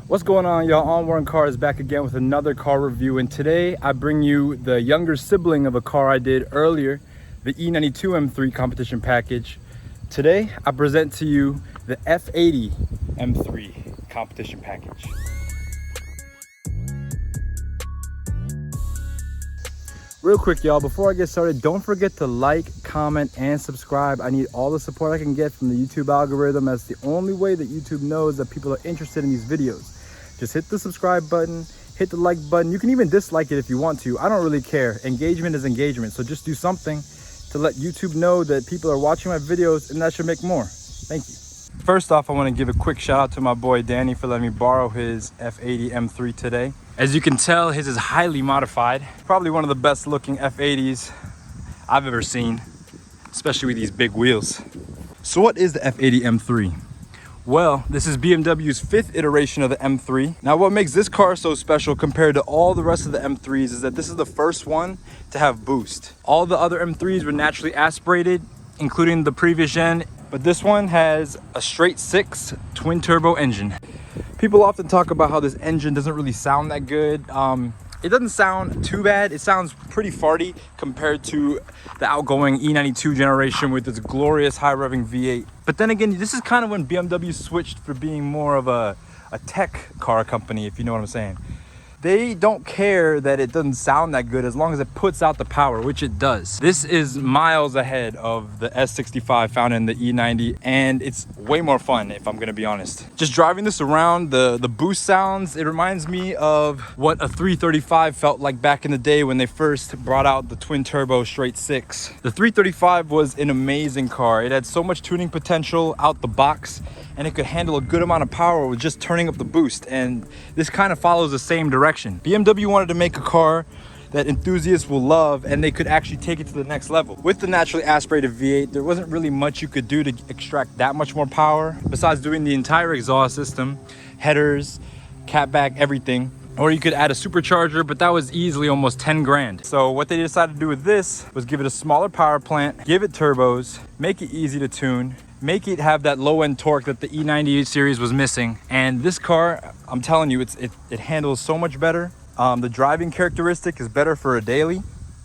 What's going on, y'all? On One Car is back again with another car review, and today I bring you the younger sibling of a car I did earlier, the E92 M3 competition package. Today I present to you the F80 M3 competition package. Real quick, y'all, before I get started, don't forget to like, comment, and subscribe. I need all the support I can get from the YouTube algorithm. That's the only way that YouTube knows that people are interested in these videos. Just hit the subscribe button, hit the like button. You can even dislike it if you want to. I don't really care. Engagement is engagement. So just do something to let YouTube know that people are watching my videos, and that should make more. Thank you. First off, I want to give a quick shout out to my boy Danny for letting me borrow his F80 M3 today. As you can tell, his is highly modified. Probably one of the best looking F80s I've ever seen, especially with these big wheels. So what is the F80 M3? Well, this is BMW's 5th iteration of the M3. Now, what makes this car so special compared to all the rest of the M3s is that this is the first one to have boost. All the other M3s were naturally aspirated, including the previous gen, but this one has a straight 6 twin turbo engine. People often talk about how this engine doesn't really sound that good. It doesn't sound too bad. It sounds pretty farty compared to the outgoing E92 generation with its glorious high revving V8. But then again, this is kind of when BMW switched for being more of a tech car company, if you know what I'm saying. They don't care that it doesn't sound that good as long as it puts out the power, which it does. This is miles ahead of the S65 found in the E90, and it's way more fun, if I'm gonna be honest. Just driving this around, the boost sounds, it reminds me of what a 335 felt like back in the day when they first brought out the twin turbo straight 6. The 335 was an amazing car. It had so much tuning potential out the box, and it could handle a good amount of power with just turning up the boost, and this kind of follows the same direction. BMW wanted to make a car that enthusiasts will love, and they could actually take it to the next level. With the naturally aspirated V8, there wasn't really much you could do to extract that much more power, besides doing the entire exhaust system, headers, catback, everything. Or you could add a supercharger, but that was easily almost 10 grand. So what they decided to do with this was give it a smaller power plant, give it turbos, make it easy to tune, make it have that low-end torque that the E98 series was missing. And this car, I'm telling you, it handles so much better. The driving characteristic is better for a daily.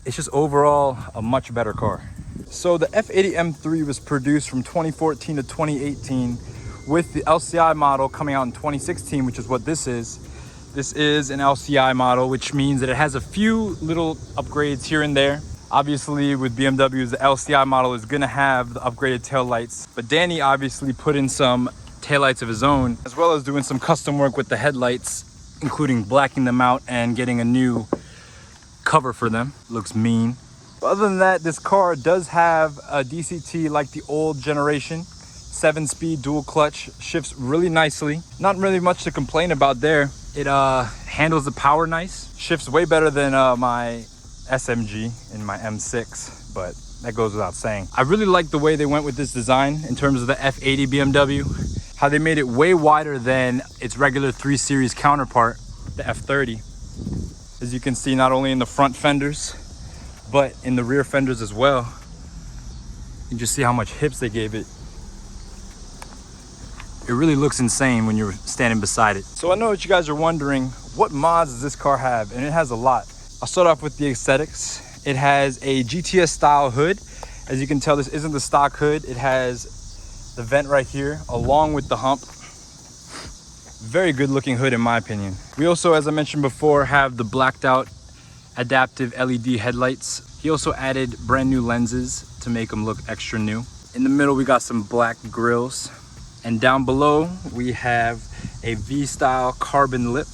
It's just overall a much better car. So the F80 M3 was produced from 2014 to 2018 with the LCI model coming out in 2016, which is what this is. This is an LCI model, which means that it has a few little upgrades here and there. Obviously, with BMWs, the LCI model is gonna have the upgraded taillights, but Danny obviously put in some taillights of his own, as well as doing some custom work with the headlights, including blacking them out and getting a new cover for them. Looks mean. Other than that, this car does have a DCT like the old generation. 7-speed dual clutch, shifts really nicely. Not really much to complain about there. It handles the power nice, shifts way better than my SMG in my M6, but that goes without saying. I really like the way they went with this design in terms of the F80 BMW, how they made it way wider than its regular 3 Series counterpart, the F30. As you can see, not only in the front fenders, but in the rear fenders as well. You can just see how much hips they gave it. It really looks insane when you're standing beside it. So I know what you guys are wondering, what mods does this car have? And it has a lot. I'll start off with the aesthetics. It has a GTS style hood. As you can tell, this isn't the stock hood. It has the vent right here along with the hump. Very good looking hood in my opinion. We also, as I mentioned before, have the blacked out adaptive LED headlights. He also added brand new lenses to make them look extra new. In the middle, we got some black grills. And down below, we have a V-style carbon lip.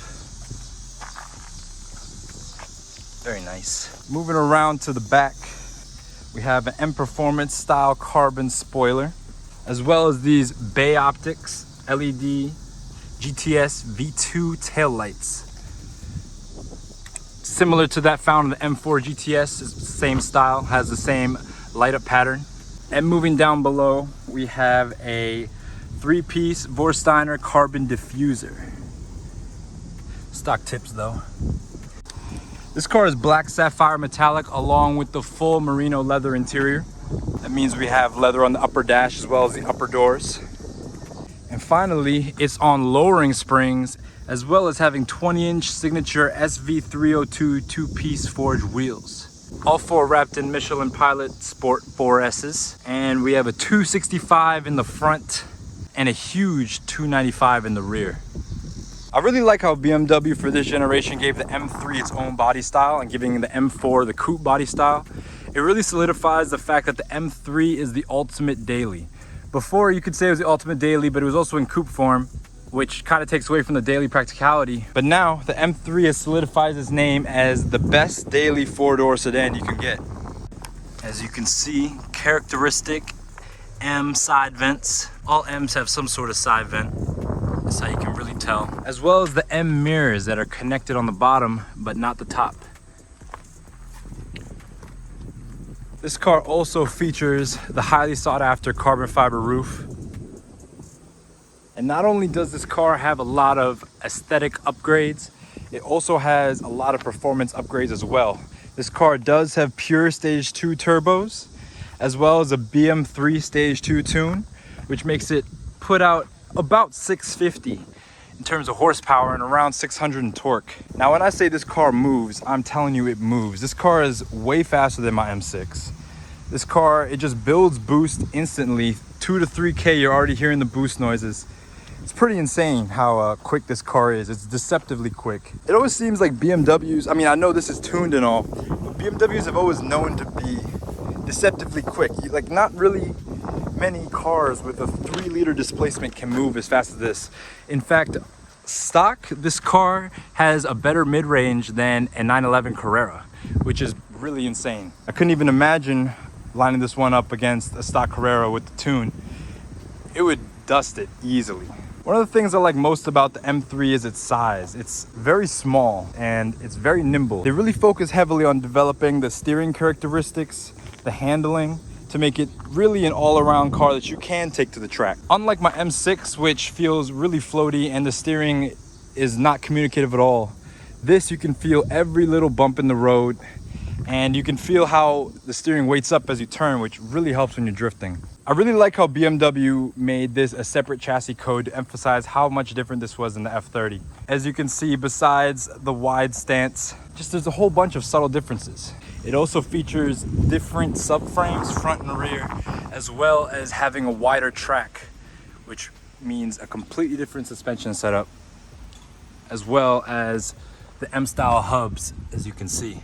Very nice. Moving around to the back, we have an M Performance style carbon spoiler, as well as these Bay Optics LED GTS V2 taillights. Similar to that found in the M4 GTS, it's the same style, has the same light up pattern. And moving down below, we have a 3-piece Vorsteiner carbon diffuser. Stock tips though. This car is black sapphire metallic along with the full merino leather interior. That means we have leather on the upper dash as well as the upper doors. And finally, it's on lowering springs, as well as having 20-inch signature SV302 two-piece forged wheels. All four wrapped in Michelin Pilot Sport 4S's. And we have a 265 in the front and a huge 295 in the rear. I really like how BMW for this generation gave the M3 its own body style and giving the M4 the coupe body style. It really solidifies the fact that the M3 is the ultimate daily. Before, you could say it was the ultimate daily, but it was also in coupe form, which kind of takes away from the daily practicality. But now the M3 has solidified its name as the best daily four-door sedan you can get. As you can see, characteristic M side vents. All M's have some sort of side vent. That's how you can really tell. As well as the M mirrors that are connected on the bottom, but not the top. This car also features the highly sought after carbon fiber roof. And not only does this car have a lot of aesthetic upgrades, it also has a lot of performance upgrades as well. This car does have pure stage 2 turbos, as well as a BM3 stage 2 tune, which makes it put out about 650 in terms of horsepower and around 600 in torque. Now, when I say this car moves, I'm telling you it moves. This car is way faster than my M6. This car, it just builds boost instantly. 2 to 3K, you're already hearing the boost noises. It's pretty insane how quick this car is. It's deceptively quick. It always seems like BMWs, I mean, I know this is tuned and all, but BMWs have always known to be deceptively quick. Like, not really many cars with a 3-liter displacement can move as fast as this. In fact, stock, this car has a better mid-range than a 911 Carrera, which is really insane. I couldn't even imagine lining this one up against a stock Carrera with the tune. It would dust it easily. One of the things I like most about the M3 is its size. It's very small and it's very nimble. They really focus heavily on developing the steering characteristics, the handling, to make it really an all-around car that you can take to the track. Unlike my M6, which feels really floaty and the steering is not communicative at all, this you can feel every little bump in the road, and you can feel how the steering weights up as you turn, which really helps when you're drifting. I really like how BMW made this a separate chassis code to emphasize how much different this was than the F30. As you can see, besides the wide stance, just there's a whole bunch of subtle differences. It also features different subframes, front and rear, as well as having a wider track, which means a completely different suspension setup, as well as the M-style hubs, as you can see.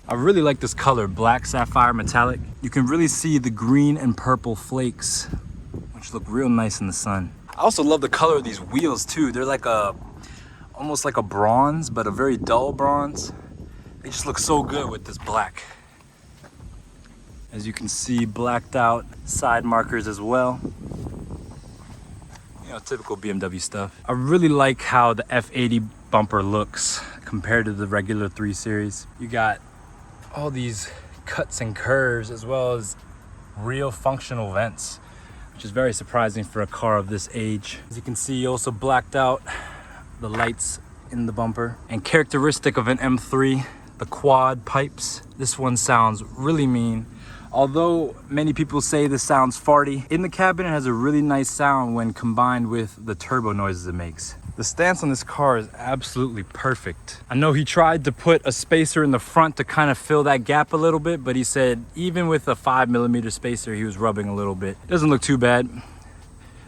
I really like this color, black sapphire metallic. You can really see the green and purple flakes, which look real nice in the sun. I also love the color of these wheels too. They're like almost like a bronze, but a very dull bronze. They just look so good with this black. As you can see, blacked out side markers as well. You know, typical BMW stuff. I really like how the F80 bumper looks compared to the regular 3 Series. You got all these cuts and curves as well as real functional vents, which is very surprising for a car of this age. As you can see, also blacked out the lights in the bumper. And characteristic of an M3, the quad pipes. This one sounds really mean. Although many people say this sounds farty, in the cabin it has a really nice sound when combined with the turbo noises it makes. The stance on this car is absolutely perfect. I know he tried to put a spacer in the front to kind of fill that gap a little bit, but he said even with a 5mm spacer, he was rubbing a little bit. Doesn't look too bad,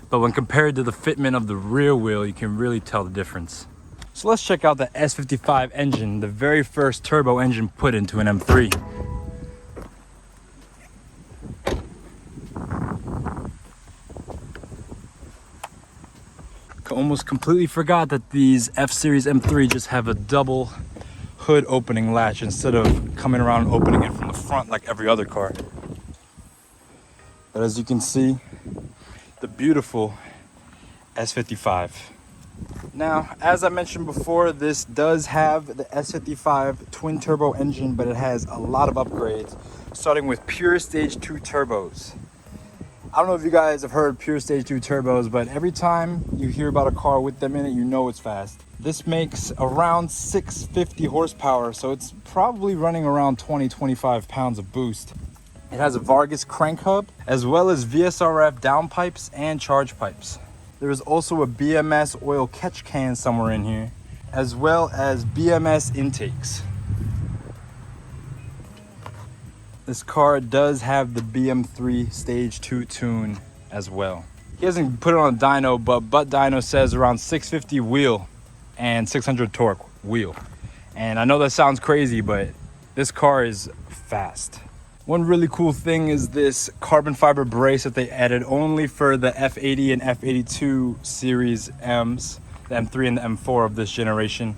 but when compared to the fitment of the rear wheel, you can really tell the difference. So let's check out the S55 engine, the very first turbo engine put into an M3. Almost completely forgot that these F-Series M3 just have a double hood opening latch instead of coming around and opening it from the front like every other car. But as you can see, the beautiful S55. Now, as I mentioned before, this does have the S55 twin turbo engine, but it has a lot of upgrades, starting with pure stage 2 turbos. I don't know if you guys have heard pure stage 2 turbos, but every time you hear about a car with them in it, you know it's fast. This makes around 650 horsepower, so it's probably running around 20-25 pounds of boost. It has a Vargas crank hub, as well as VSRF downpipes and charge pipes. There's also a BMS oil catch can somewhere in here, as well as BMS intakes. This car does have the BM3 Stage 2 tune as well. He hasn't put it on a dyno, but dyno says around 650 wheel and 600 torque wheel. And I know that sounds crazy, but this car is fast. One really cool thing is this carbon fiber brace that they added only for the F80 and F82 series M's, the M3 and the M4 of this generation.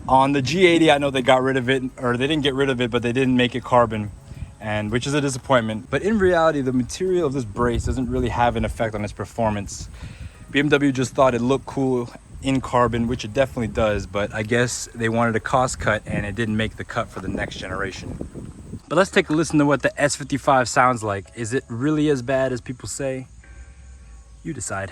On the G80, I know they got rid of it, or they didn't get rid of it, but they didn't make it carbon, and which is a disappointment. But in reality, the material of this brace doesn't really have an effect on its performance. BMW just thought it looked cool in carbon, which it definitely does, but I guess they wanted a cost cut and it didn't make the cut for the next generation. But let's take a listen to what the S55 sounds like. Is it really as bad as people say? You decide.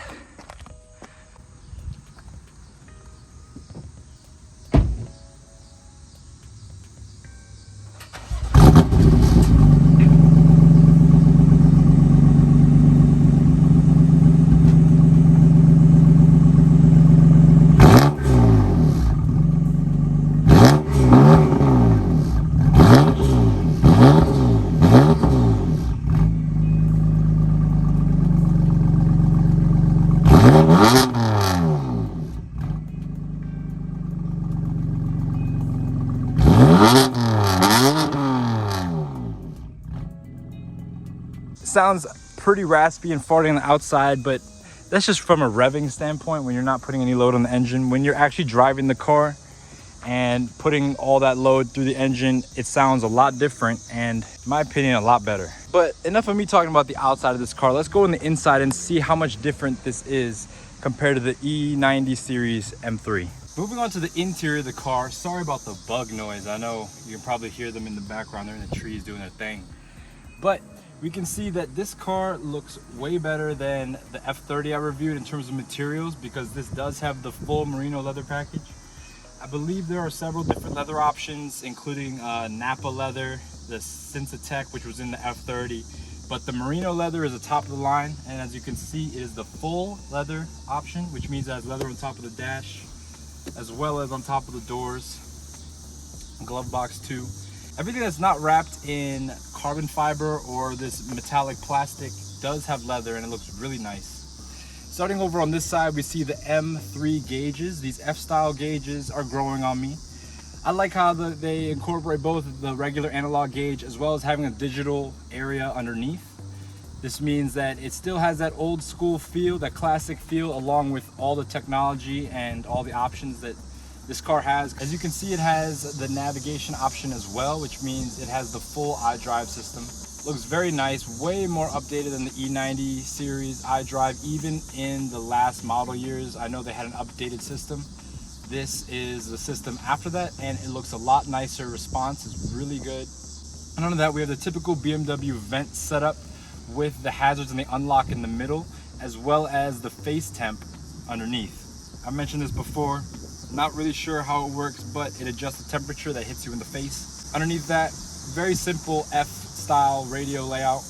Sounds pretty raspy and farty on the outside, but that's just from a revving standpoint when you're not putting any load on the engine. When you're actually driving the car and putting all that load through the engine, it sounds a lot different and, in my opinion, a lot better. But enough of me talking about the outside of this car. Let's go in the inside and see how much different this is compared to the E90 series M3. Moving on to the interior of the car. Sorry about the bug noise. I know you can probably hear them in the background. They're in the trees doing their thing. But we can see that this car looks way better than the F30 I reviewed in terms of materials, because this does have the full merino leather package. I believe there are several different leather options, including Napa leather, the Synthetech, which was in the F30, but the merino leather is the top of the line, and as you can see, it is the full leather option, which means it has leather on top of the dash, as well as on top of the doors, glove box too. Everything that's not wrapped in carbon fiber or this metallic plastic does have leather, and it looks really nice. Starting over on this side, we see the M3 gauges. These F-style gauges are growing on me. I like how they incorporate both the regular analog gauge as well as having a digital area underneath. This means that it still has that old school feel, that classic feel, along with all the technology and all the options that this car has. As you can see, it has the navigation option as well, which means it has the full Idrive system. Looks very nice, way more updated than the E90 series Idrive, even in the last model years. I know they had an updated system. This is the system after that, and it looks a lot nicer. Response is really good. And under that, we have the typical BMW vent setup with the hazards and the unlock in the middle, as well as the face temp underneath. I mentioned this before. Not really sure how it works, but it adjusts the temperature that hits you in the face. Underneath that, very simple F-style radio layout.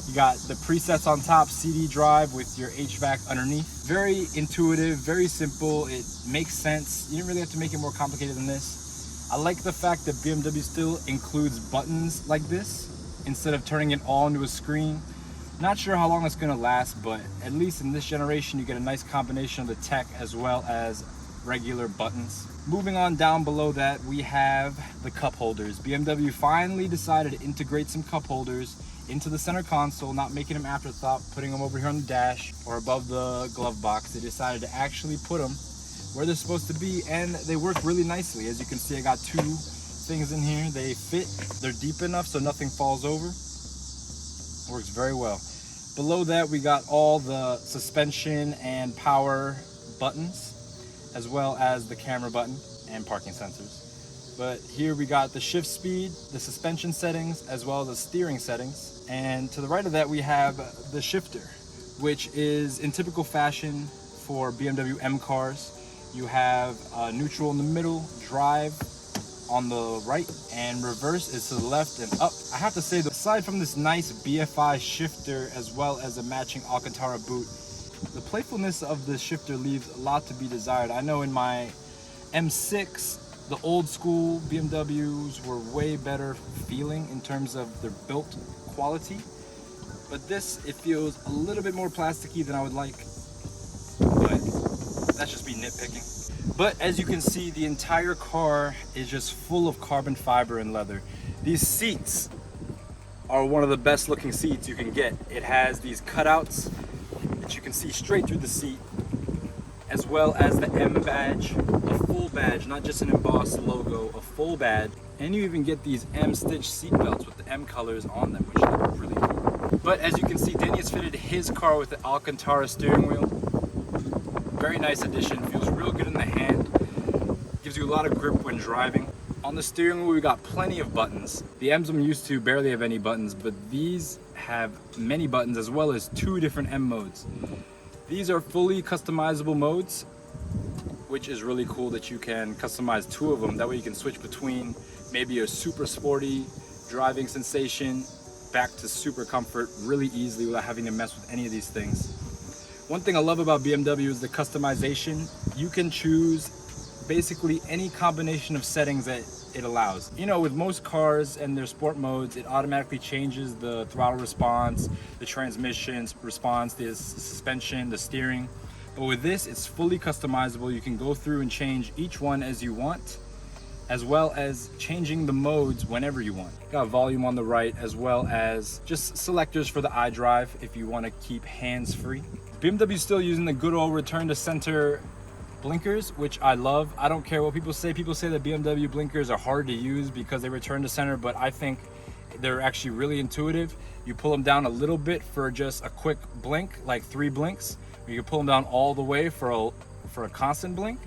You got the presets on top, CD drive with your HVAC underneath. Very intuitive, very simple. It makes sense. You didn't really have to make it more complicated than this. I like the fact that BMW still includes buttons like this instead of turning it all into a screen. Not sure how long it's gonna last, but at least in this generation, you get a nice combination of the tech as well as regular buttons. Moving on down below that, we have the cup holders. BMW finally decided to integrate some cup holders into the center console, not making them afterthought, putting them over here on the dash or above the glove box. They decided to actually put them where they're supposed to be, and they work really nicely. As you can see, I got two things in here. They fit, they're deep enough so nothing falls over. Works very well. Below that, we got all the suspension and power buttons, as well as the camera button and parking sensors. But here we got the shift speed, the suspension settings, as well as the steering settings. And to the right of that, we have the shifter, which is in typical fashion for BMW M cars. You have neutral in the middle, drive on the right, and reverse is to the left and up. I have to say, aside from this nice BFI shifter, as well as a matching Alcantara boot, The playfulness of the shifter leaves a lot to be desired. I know in my M6, the old school BMWs were way better feeling in terms of their built quality. But this, it feels a little bit more plasticky than I would like. But that's just me nitpicking. But as you can see, the entire car is just full of carbon fiber and leather. These seats are one of the best looking seats you can get. It has these cutouts that you can see straight through the seat, as well as the M badge, a full badge, not just an embossed logo, a full badge. And you even get these M stitch seat belts with the M colors on them, which look really cool. But as you can see, Danny has fitted his car with the Alcantara steering wheel. Very nice addition, feels real good in the hand, gives you a lot of grip when driving. On the steering wheel, we got plenty of buttons. The M's I'm used to barely have any buttons, but these have many buttons, as well as 2 different M modes. These are fully customizable modes, which is really cool that you can customize 2 of them. That way you can switch between maybe a super sporty driving sensation back to super comfort really easily without having to mess with any of these things. One thing I love about BMW is the customization. You can choose basically any combination of settings that it allows. You know, with most cars and their sport modes, it automatically changes the throttle response, the transmission response, the suspension, the steering. But with this, it's fully customizable. You can go through and change each one as you want, as well as changing the modes whenever you want. Got volume on the right, as well as just selectors for the Idrive if you want to keep hands-free. BMW is still using the good old return to center blinkers, which I love. I don't care what people say. People say that BMW blinkers are hard to use because they return to center, but I think they're actually really intuitive. You pull them down a little bit for just a quick blink, like 3 blinks. You can pull them down all the way for a constant blink.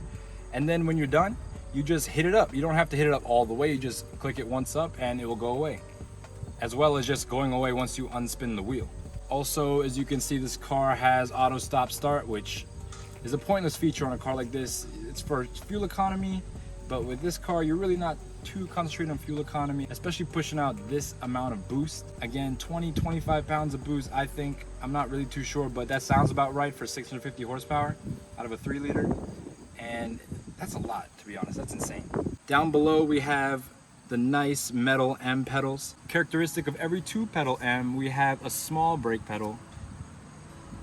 And then when you're done, you just hit it up. You don't have to hit it up all the way. You just click it once up and it will go away, as well as just going away once you unspin the wheel. Also, as you can see, this car has auto stop start, which is a pointless feature on a car like this. It's for fuel economy, but with this car, you're really not too concentrated on fuel economy, especially pushing out this amount of boost. Again, 20-25 pounds of boost, I think. I'm not really too sure, but that sounds about right for 650 horsepower out of a 3-liter. And that's a lot, to be honest. That's insane. Down below, we have the nice metal M pedals. Characteristic of every 2-pedal M, we have a small brake pedal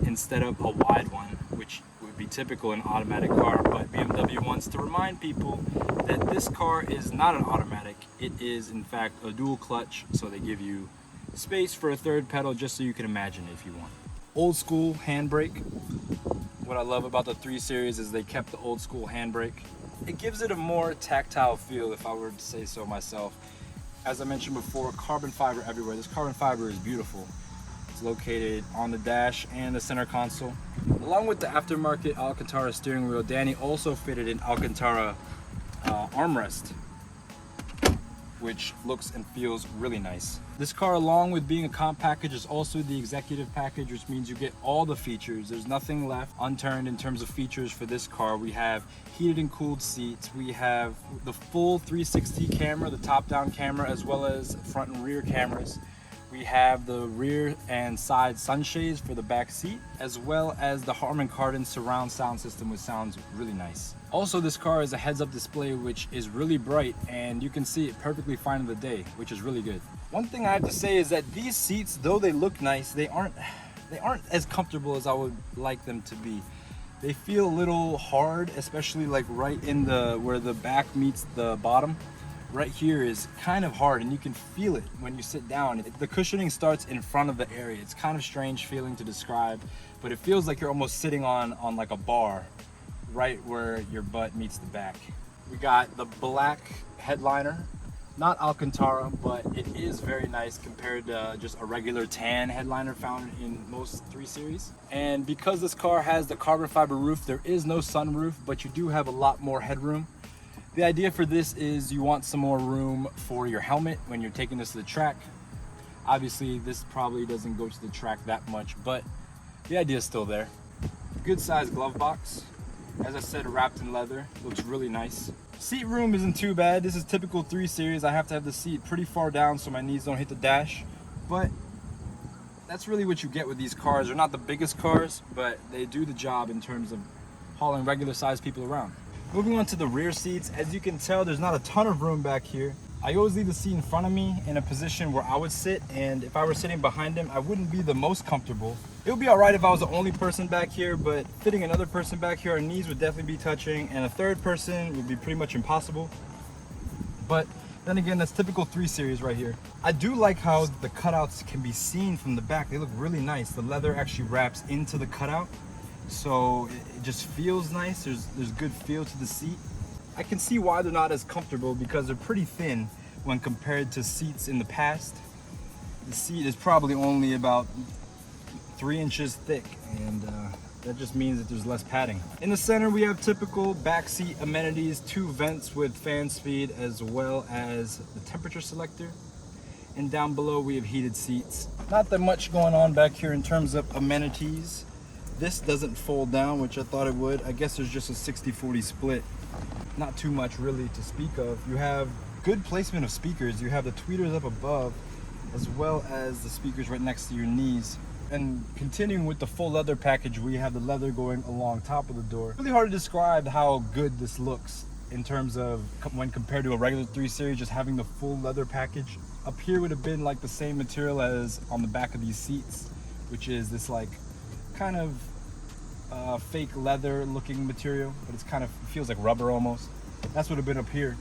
instead of a wide one, which would be typical in an automatic car. But BMW wants to remind people that this car is not an automatic. It is in fact a dual clutch, so they give you space for a 3rd pedal just so you can imagine if you want. Old school handbrake. What I love about the 3 Series is they kept the old school handbrake. It gives it a more tactile feel, if I were to say so myself. As I mentioned before, carbon fiber everywhere. This carbon fiber is beautiful. It's located on the dash and the center console. Along with the aftermarket Alcantara steering wheel, Danny also fitted an Alcantara armrest, which looks and feels really nice. This car, along with being a comp package, is also the executive package, which means you get all the features. There's nothing left unturned in terms of features for this car. We have heated and cooled seats. We have the full 360 camera, the top-down camera, as well as front and rear cameras. We have the rear and side sunshades for the back seat, as well as the Harman Kardon surround sound system, which sounds really nice. Also, this car is a heads-up display, which is really bright, and you can see it perfectly fine in the day, which is really good. One thing I have to say is that these seats, though they look nice, they aren't as comfortable as I would like them to be. They feel a little hard, especially like right in where the back meets the bottom. Right here is kind of hard, and you can feel it when you sit down. The cushioning starts in front of the area. It's kind of strange feeling to describe, but it feels like you're almost sitting on like a bar, right where your butt meets the back. We got the black headliner, not Alcantara, but it is very nice compared to just a regular tan headliner found in most 3 Series. And because this car has the carbon fiber roof, there is no sunroof, but you do have a lot more headroom. The idea for this is you want some more room for your helmet when you're taking this to the track. Obviously, this probably doesn't go to the track that much, but the idea is still there. Good sized glove box. As I said, wrapped in leather. Looks really nice. Seat room isn't too bad. This is typical 3 Series. I have to have the seat pretty far down so my knees don't hit the dash, but that's really what you get with these cars. They're not the biggest cars, but they do the job in terms of hauling regular sized people around. Moving on to the rear seats, as you can tell, there's not a ton of room back here. I always leave the seat in front of me in a position where I would sit, and if I were sitting behind him, I wouldn't be the most comfortable. It would be all right if I was the only person back here, but fitting another person back here, our knees would definitely be touching, and a third person would be pretty much impossible. But then again, that's typical 3 Series right here. I do like how the cutouts can be seen from the back. They look really nice. The leather actually wraps into the cutout, so it just feels nice. There's good feel to the seat. I can see why they're not as comfortable, because they're pretty thin when compared to seats in the past. The seat is probably only about 3 inches thick, and that just means that there's less padding. In the center, we have typical backseat amenities, 2 vents with fan speed, as well as the temperature selector. And down below, we have heated seats. Not that much going on back here in terms of amenities. This doesn't fold down, which I thought it would. I guess there's just a 60-40 split. Not too much really to speak of. You have good placement of speakers. You have the tweeters up above, as well as the speakers right next to your knees. And continuing with the full leather package, we have the leather going along top of the door. Really hard to describe how good this looks in terms of when compared to a regular 3 Series, just having the full leather package. Up here would have been like the same material as on the back of these seats, which is this like kind of fake leather looking material, but it's kind of feels like rubber almost. That's what would have been up here,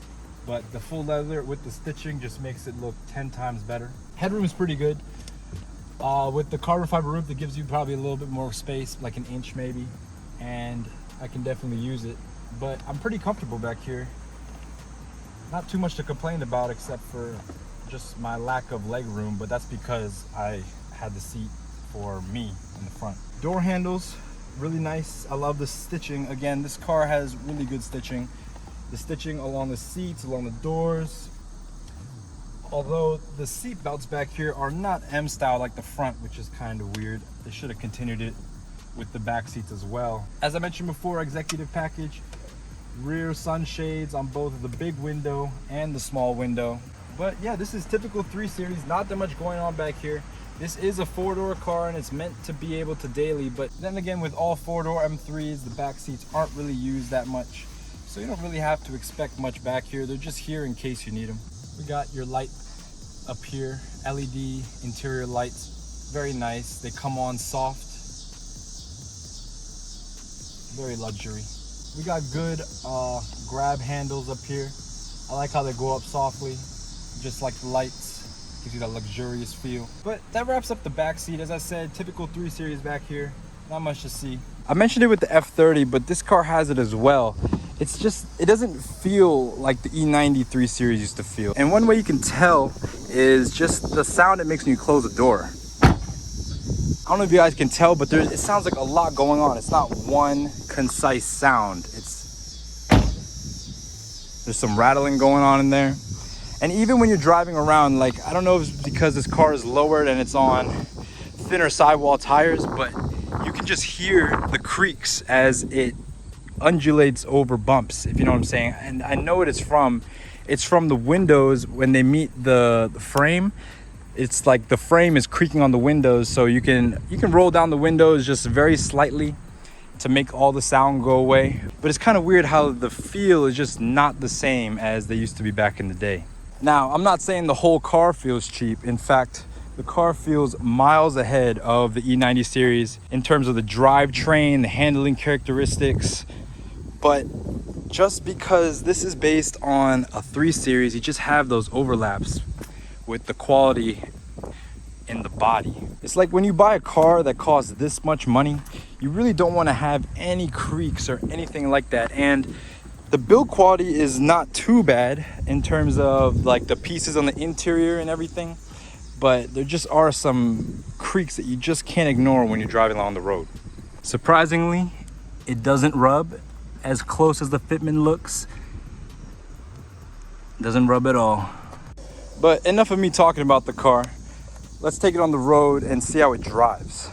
but the full leather with the stitching just makes it look 10 times better. Headroom is pretty good. With the carbon fiber roof, that gives you probably a little bit more space, like an inch maybe, and I can definitely use it. But I'm pretty comfortable back here. Not too much to complain about except for just my lack of leg room, but that's because I had the seat for me in the front. Door handles, really nice. I love the stitching. Again, this car has really good stitching. The stitching along the seats, along the doors. Although the seat belts back here are not M style like the front, which is kind of weird. They should have continued it with the back seats as well. As I mentioned before, executive package, rear sunshades on both the big window and the small window. But yeah, this is typical 3 Series, not that much going on back here. This is a 4-door car and it's meant to be able to daily, but then again, with all 4-door M3s, the back seats aren't really used that much. So you don't really have to expect much back here. They're just here in case you need them. We got your light up here, LED interior lights, very nice. They come on soft, very luxury. We got good grab handles up here. I like how they go up softly, just like the lights, gives you that luxurious feel. But that wraps up the back seat. As I said, typical 3 Series back here, not much to see. I mentioned it with the F30, but this car has it as well. It's just, it doesn't feel like the E90 3 Series used to feel. And one way you can tell is just the sound it makes when you close the door. I don't know if you guys can tell, but it sounds like a lot going on. It's not one concise sound. There's some rattling going on in there. And even when you're driving around, like, I don't know if it's because this car is lowered and it's on thinner sidewall tires, but you can just hear the creaks as it undulates over bumps, if you know what I'm saying. And I know what it's from the windows when they meet the frame. It's like the frame is creaking on the windows, so you can roll down the windows just very slightly to make all the sound go away. But it's kind of weird how the feel is just not the same as they used to be back in the day. Now, I'm not saying the whole car feels cheap. In fact, the car feels miles ahead of the E90 series in terms of the drivetrain, the handling characteristics. But just because this is based on a 3 Series, you just have those overlaps with the quality in the body. It's like when you buy a car that costs this much money, you really don't want to have any creaks or anything like that. And the build quality is not too bad in terms of like the pieces on the interior and everything, but there just are some creaks that you just can't ignore when you're driving along the road. Surprisingly, it doesn't rub. As close as the fitment looks, it doesn't rub at all. But enough of me talking about the car. Let's take it on the road and see how it drives.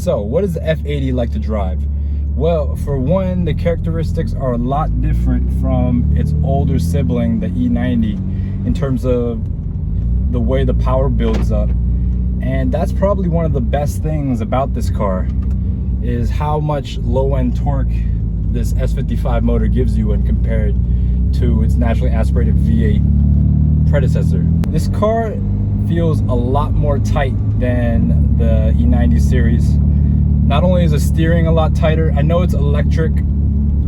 So what is the F80 like to drive? Well, for one, the characteristics are a lot different from its older sibling, the E90, in terms of the way the power builds up. And that's probably one of the best things about this car, is how much low-end torque this S55 motor gives you when compared to its naturally aspirated V8 predecessor. This car feels a lot more tight than the E90 series. Not only is the steering a lot tighter, I know it's electric,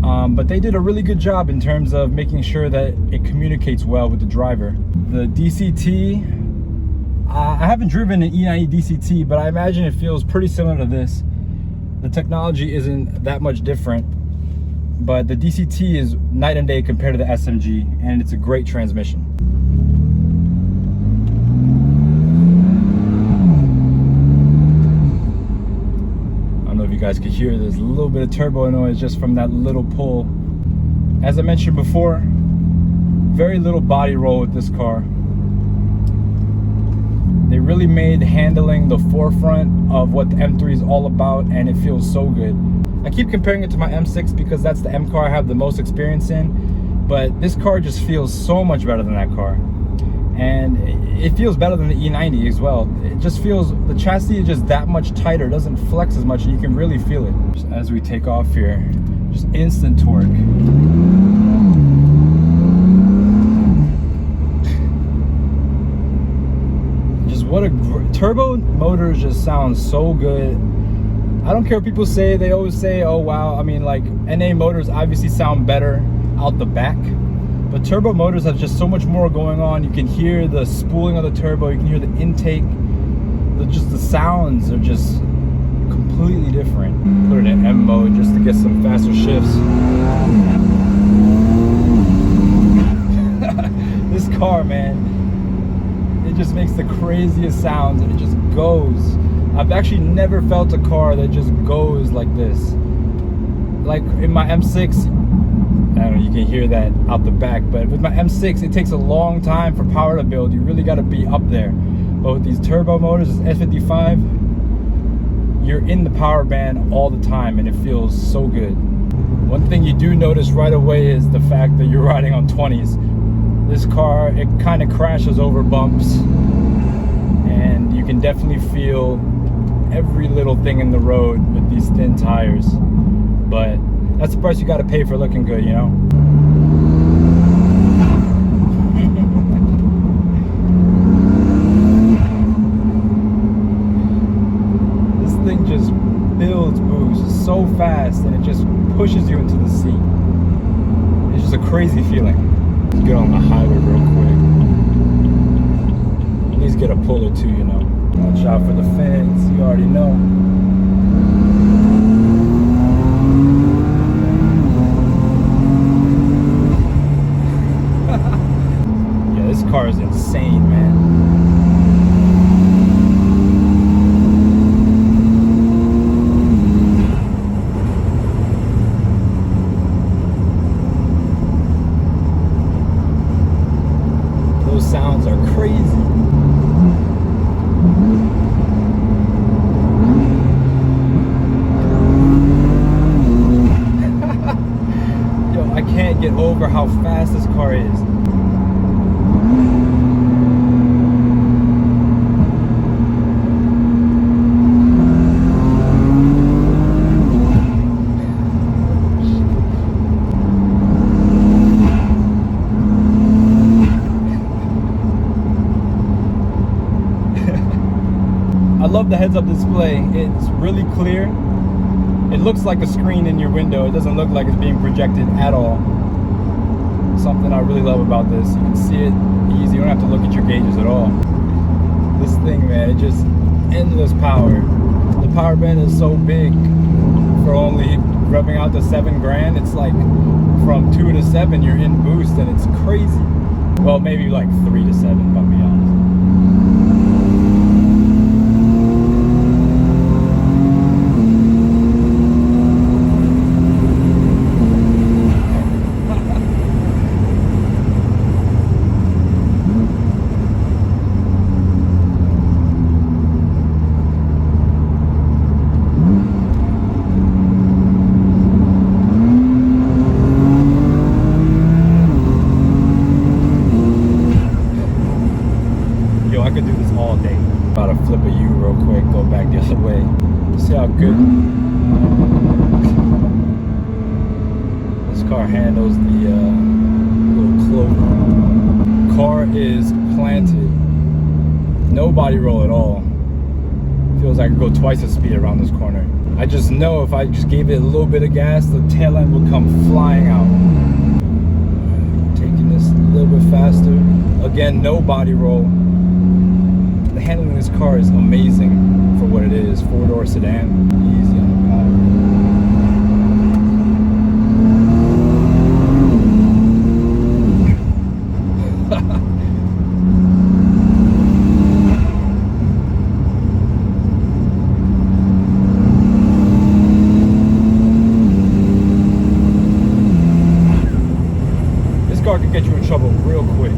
but they did a really good job in terms of making sure that it communicates well with the driver. The DCT, I haven't driven an E90 DCT, but I imagine it feels pretty similar to this. The technology isn't that much different, but the DCT is night and day compared to the SMG, and it's a great transmission. I don't know if you guys could hear, there's a little bit of turbo noise just from that little pull. As I mentioned before, very little body roll with this car. They really made handling the forefront of what the M3 is all about, and it feels so good. I keep comparing it to my M6 because that's the M car I have the most experience in, but this car just feels so much better than that car. And it feels better than the E90 as well. It just feels, the chassis is just that much tighter, it doesn't flex as much, and you can really feel it. Just as we take off here, just instant torque. What a turbo motor just sounds so good. I don't care what people say. They always say, oh wow, I mean, like NA motors obviously sound better out the back, but turbo motors have just so much more going on. You can hear the spooling of the turbo, you can hear the intake, just the sounds are just completely different. Put it in M mode just to get some faster shifts. This car, man, it just makes the craziest sounds, and it just goes. I've actually never felt a car that just goes like this. Like in my M6, I don't know, you can hear that out the back, but with my M6, it takes a long time for power to build. You really got to be up there. But with these turbo motors, this S55, you're in the power band all the time, and it feels so good. One thing you do notice right away is the fact that you're riding on 20s. This car, it kind of crashes over bumps, and you can definitely feel every little thing in the road with these thin tires. But that's the price you got to pay for looking good, you know? This thing just builds boost so fast, and it just pushes you into the seat. It's just a crazy feeling. Let's get on the highway real quick. At least get a pull or two, you know. Watch out for the fence, you already know. Yeah, this car is insane, man. Sounds are crazy. Yo, I can't get over how fast this car is. I love the heads-up display. It's really clear. It looks like a screen in your window. It doesn't look like it's being projected at all. Something I really love about this. You can see it easy. You don't have to look at your gauges at all. This thing, man, it just endless power. The power band is so big for only revving out to 7 grand. It's like from 2 to 7 you're in boost, and it's crazy. Well, maybe like 3 to 7, if I'm being honest. all day. About to flip a U real quick, go back the other way. See how good this car handles the little clover. Car is planted. No body roll at all. Feels like I could go twice the speed around this corner. I just know if I just gave it a little bit of gas, the tail end would come flying out. Taking this a little bit faster. Again, no body roll. The handling of this car is amazing for what it is. 4-door sedan. Easy on the Could get you in trouble real quick.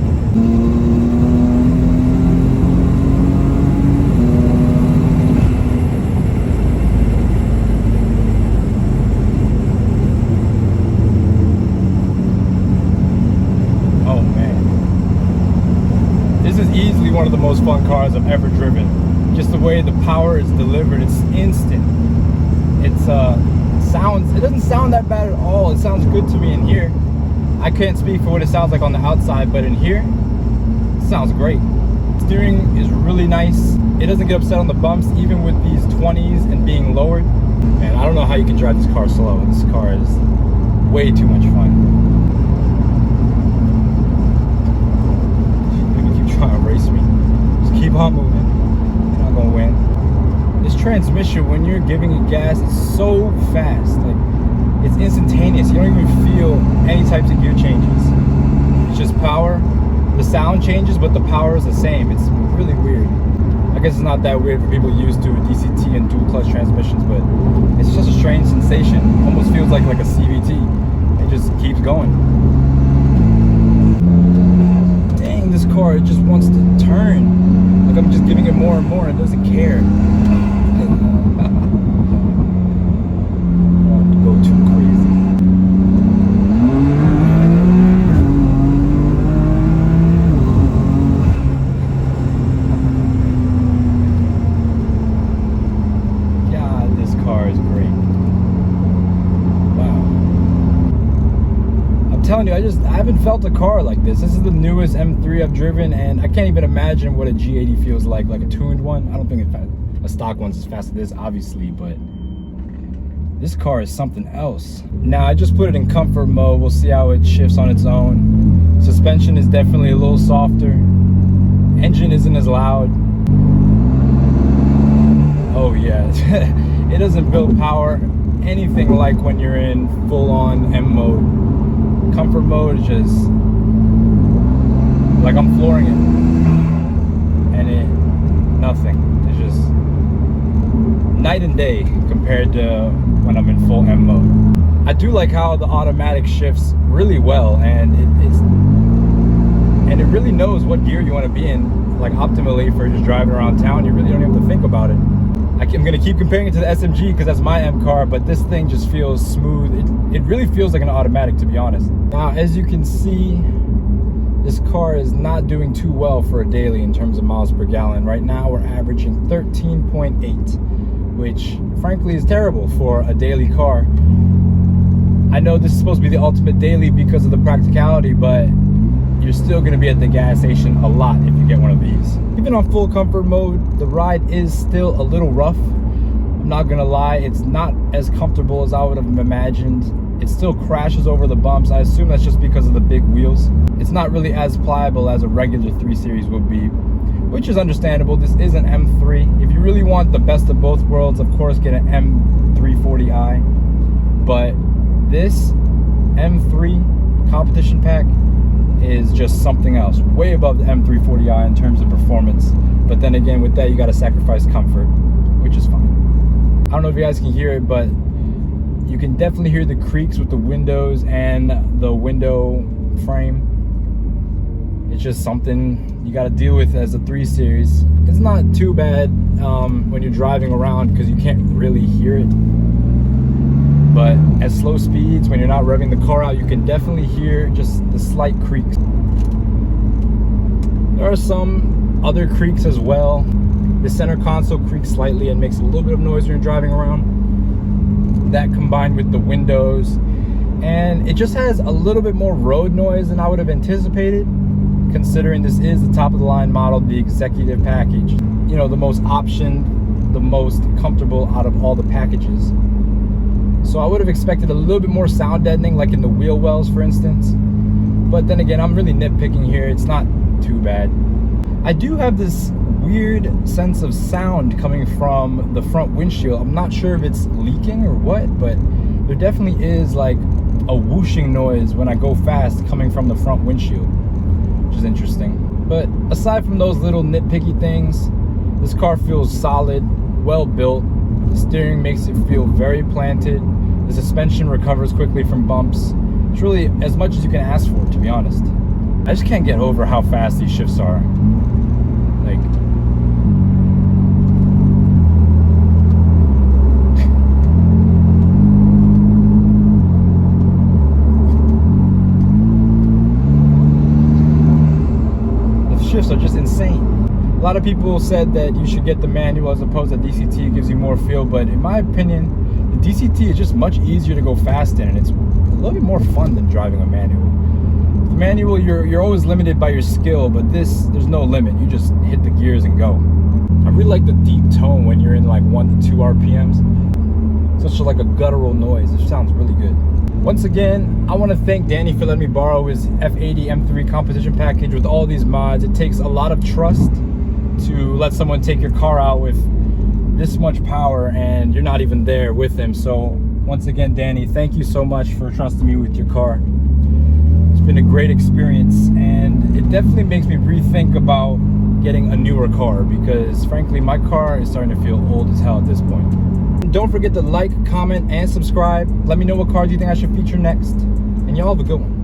Oh man. This is easily one of the most fun cars I've ever driven. Just the way the power is delivered, it's instant. It doesn't sound that bad at all. It sounds good to me in here. I can't speak for what it sounds like on the outside, but in here, it sounds great. Steering is really nice. It doesn't get upset on the bumps, even with these 20s and being lowered. Man, I don't know how you can drive this car slow. This car is way too much fun. People keep trying to race me. Just keep on moving. You're not gonna win. This transmission, when you're giving it gas, it's so fast. Like, it's instantaneous. You don't even feel any types of gear changes. It's just power. The sound changes, but the power is the same. It's really weird. I guess it's not that weird for people used to DCT and dual clutch transmissions, but it's just a strange sensation. Almost feels like a CVT. It just keeps going. Dang, this car, it just wants to turn. Like I'm just giving it more and more and it doesn't care. Go too crazy. God, this car is great. Wow. I'm telling you, I haven't felt a car like this. This is the newest M3 I've driven, and I can't even imagine what a G80 feels like a tuned one. I don't think a stock one's as fast as this, obviously, but this car is something else. Now, I just put it in comfort mode. We'll see how it shifts on its own. Suspension is definitely a little softer. Engine isn't as loud. Oh yeah, it doesn't build power anything like when you're in full-on M mode. Comfort mode is just like I'm flooring it. And nothing. It's just night and day compared to when I'm in full M mode. I do like how the automatic shifts really well, and it really knows what gear you want to be in, like optimally for just driving around town. You really don't have to think about it. I'm going to keep comparing it to the SMG because that's my M car, but this thing just feels smooth. It really feels like an automatic, to be honest. Now, as you can see, this car is not doing too well for a daily in terms of miles per gallon. Right now, we're averaging 13.8. which frankly is terrible for a daily car. I know this is supposed to be the ultimate daily because of the practicality, but you're still going to be at the gas station a lot if you get one of these. Even on full comfort mode, the ride is still a little rough. I'm not going to lie, it's not as comfortable as I would have imagined. It still crashes over the bumps. I assume that's just because of the big wheels. It's not really as pliable as a regular 3 Series would be, which is understandable. This is an M3. If you really want the best of both worlds, of course, get an M340i. But this M3 competition pack is just something else, way above the M340i in terms of performance. But then again, with that, you got to sacrifice comfort, which is fine. I don't know if you guys can hear it, but you can definitely hear the creaks with the windows and the window frame. It's just something you got to deal with as a 3 Series. It's not too bad when you're driving around because you can't really hear it. But at slow speeds, when you're not revving the car out, you can definitely hear just the slight creaks. There are some other creaks as well. The center console creaks slightly and makes a little bit of noise when you're driving around. That combined with the windows, and it just has a little bit more road noise than I would have anticipated, considering this is the top of the line model, the executive package. You know, the most optioned, the most comfortable out of all the packages. So I would have expected a little bit more sound deadening, like in the wheel wells, for instance. But then again, I'm really nitpicking here. It's not too bad. I do have this weird sense of sound coming from the front windshield. I'm not sure if it's leaking or what, but there definitely is like a whooshing noise when I go fast coming from the front windshield, which is interesting. But aside from those little nitpicky things, this car feels solid, well built. The steering makes it feel very planted. The suspension recovers quickly from bumps. It's really as much as you can ask for, to be honest. I just can't get over how fast these shifts are. Like, the shifts are just insane. A lot of people said that you should get the manual as opposed to DCT. It gives you more feel, but in my opinion, the DCT is just much easier to go fast in, and it's a little bit more fun than driving a manual. The manual, you're always limited by your skill, but this, there's no limit. You just hit the gears and go. I really like the deep tone when you're in like 1 to 2 RPMs. Such like a guttural noise. It sounds really good. Once again, I want to thank Danny for letting me borrow his F80 M3 composition package with all these mods. It takes a lot of trust to let someone take your car out with this much power and you're not even there with them. So once again, Danny, thank you so much for trusting me with your car. It's been a great experience, and it definitely makes me rethink about getting a newer car, because frankly my car is starting to feel old as hell at this point. And don't forget to like, comment, and subscribe. Let me know what cars you think I should feature next, and y'all have a good one.